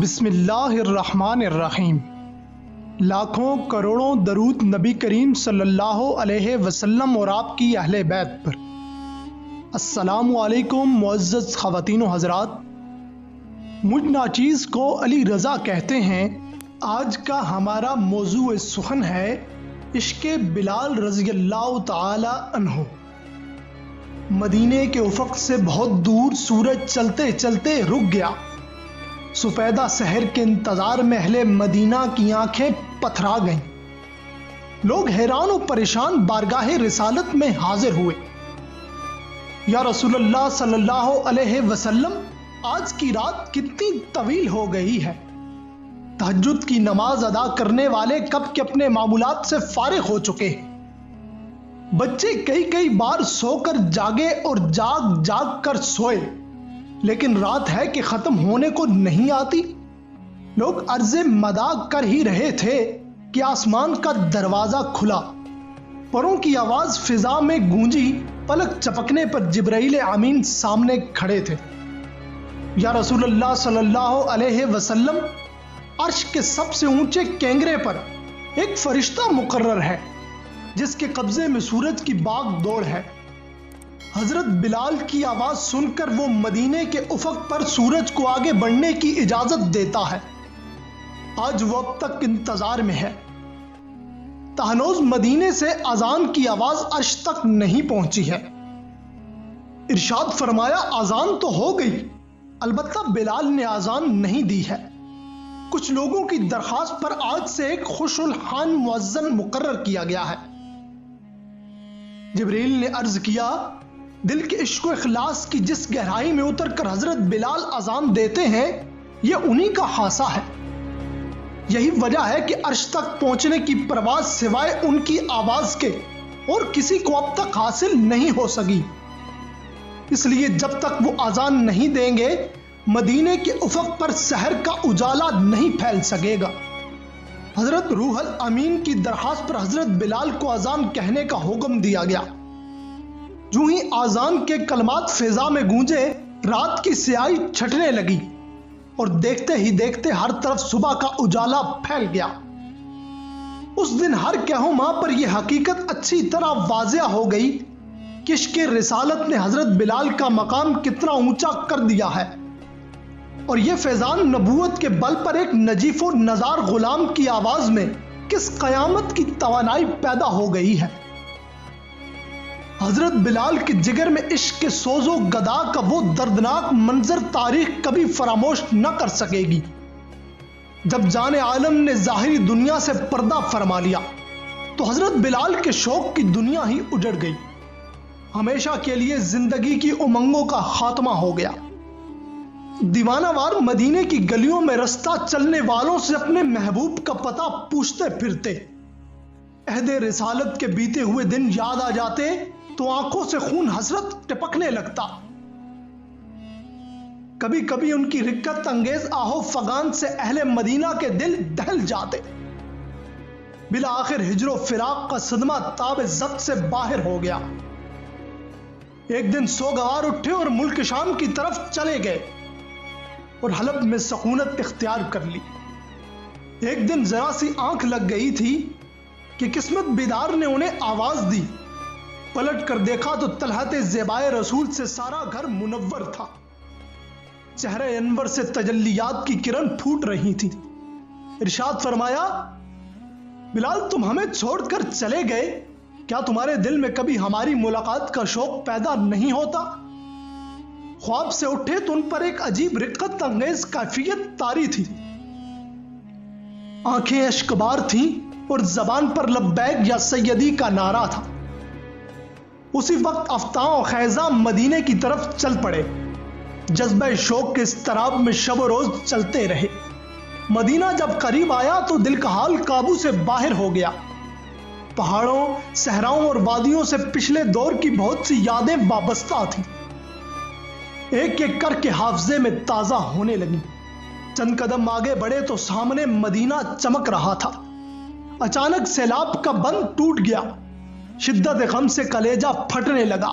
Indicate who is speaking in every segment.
Speaker 1: بسم اللہ الرحمن الرحیم۔ لاکھوں کروڑوں درود نبی کریم صلی اللہ علیہ وسلم اور آپ کی اہل بیت پر۔ السلام علیکم معزز خواتین و حضرات، مجھ ناچیز کو علی رضا کہتے ہیں۔ آج کا ہمارا موضوع سخن ہے عشق بلال رضی اللہ تعالی عنہ۔ مدینے کے افق سے بہت دور سورج چلتے چلتے رک گیا۔ سفیدہ سحر کے انتظار میں اہل مدینہ کی آنکھیں پتھرا گئیں۔ لوگ حیران و پریشان بارگاہ رسالت میں حاضر ہوئے۔ یا رسول اللہ صلی اللہ علیہ وسلم، آج کی رات کتنی طویل ہو گئی ہے۔ تہجد کی نماز ادا کرنے والے کب کے اپنے معمولات سے فارغ ہو چکے ہیں۔ بچے کئی بار سو کر جاگے اور جاگ جاگ کر سوئے، لیکن رات ہے کہ ختم ہونے کو نہیں آتی۔ لوگ عرض مداح کر ہی رہے تھے کہ آسمان کا دروازہ کھلا، پروں کی آواز فضا میں گونجی، پلک چپکنے پر جبرائیل امین سامنے کھڑے تھے۔ یا رسول اللہ صلی اللہ علیہ وسلم، عرش کے سب سے اونچے کینگرے پر ایک فرشتہ مقرر ہے جس کے قبضے میں سورج کی باغ دوڑ ہے۔ حضرت بلال کی آواز سن کر وہ مدینے کے افق پر سورج کو آگے بڑھنے کی اجازت دیتا ہے۔ آج وہ اب تک انتظار میں ہے۔ تہنوز مدینے سے اذان کی آواز عرش تک نہیں پہنچی ہے۔ ارشاد فرمایا، اذان تو ہو گئی، البتہ بلال نے اذان نہیں دی ہے۔ کچھ لوگوں کی درخواست پر آج سے ایک خوش الحان مؤذن مقرر کیا گیا ہے۔ جبریل نے عرض کیا، دل کے عشق و اخلاص کی جس گہرائی میں اتر کر حضرت بلال اذان دیتے ہیں، یہ انہی کا خاصہ ہے۔ یہی وجہ ہے کہ عرش تک پہنچنے کی پرواز سوائے ان کی آواز کے اور کسی کو اب تک حاصل نہیں ہو سکی۔ اس لیے جب تک وہ اذان نہیں دیں گے، مدینے کے افق پر سحر کا اجالا نہیں پھیل سکے گا۔ حضرت روح الامین کی درخواست پر حضرت بلال کو اذان کہنے کا حکم دیا گیا۔ جو ہی اذان کے کلمات فضا میں گونجے، رات کی سیاہی چھٹنے لگی اور دیکھتے ہی دیکھتے ہر طرف صبح کا اجالا پھیل گیا۔ اس دن ہر کہوماں پر یہ حقیقت اچھی طرح واضح ہو گئی کہ عشق رسالت نے حضرت بلال کا مقام کتنا اونچا کر دیا ہے، اور یہ فیضان نبوت کے بل پر ایک نجیف و نزار غلام کی آواز میں کس قیامت کی توانائی پیدا ہو گئی ہے۔ حضرت بلال کے جگر میں عشق کے سوز و گدا کا وہ دردناک منظر تاریخ کبھی فراموش نہ کر سکے گی۔ جب جان عالم نے ظاہری دنیا سے پردہ فرما لیا تو حضرت بلال کے شوق کی دنیا ہی اجڑ گئی۔ ہمیشہ کے لیے زندگی کی امنگوں کا خاتمہ ہو گیا۔ دیوانہ وار مدینے کی گلیوں میں رستہ چلنے والوں سے اپنے محبوب کا پتہ پوچھتے پھرتے۔ عہد رسالت کے بیتے ہوئے دن یاد آ جاتے تو آنکھوں سے خون حسرت ٹپکنے لگتا۔ کبھی کبھی ان کی رقت انگیز آہو فغان سے اہل مدینہ کے دل دہل جاتے۔ بالآخر ہجر و فراق کا صدمہ تاب ضبط سے باہر ہو گیا۔ ایک دن سوگوار اٹھے اور ملک شام کی طرف چلے گئے اور حلب میں سکونت اختیار کر لی۔ ایک دن ذرا سی آنکھ لگ گئی تھی کہ قسمت بیدار نے انہیں آواز دی۔ پلٹ کر دیکھا تو طلحت زیبائے رسول سے سارا گھر منور تھا۔ چہرے انور سے تجلیات کی کرن پھوٹ رہی تھی۔ ارشاد فرمایا، بلال تم ہمیں چھوڑ کر چلے گئے، کیا تمہارے دل میں کبھی ہماری ملاقات کا شوق پیدا نہیں ہوتا؟ خواب سے اٹھے تو ان پر ایک عجیب رقت انگیز کیفیت طاری تھی۔ آنکھیں اشکبار تھیں اور زبان پر لبیک یا سیدی کا نعرہ تھا۔ اسی وقت افتاں و خیزاں مدینے کی طرف چل پڑے۔ جذبہ شوق کے اضطراب میں شب و روز چلتے رہے۔ مدینہ جب قریب آیا تو دل کا حال قابو سے باہر ہو گیا۔ پہاڑوں، صحراؤں اور وادیوں سے پچھلے دور کی بہت سی یادیں وابستہ تھیں۔ ایک ایک کر کے حافظے میں تازہ ہونے لگی۔ چند قدم آگے بڑھے تو سامنے مدینہ چمک رہا تھا۔ اچانک سیلاب کا بند ٹوٹ گیا۔ شدت غم سے کلیجہ پھٹنے لگا۔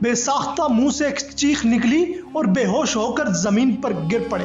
Speaker 1: بے ساختہ منہ سے ایک چیخ نکلی اور بے ہوش ہو کر زمین پر گر پڑے۔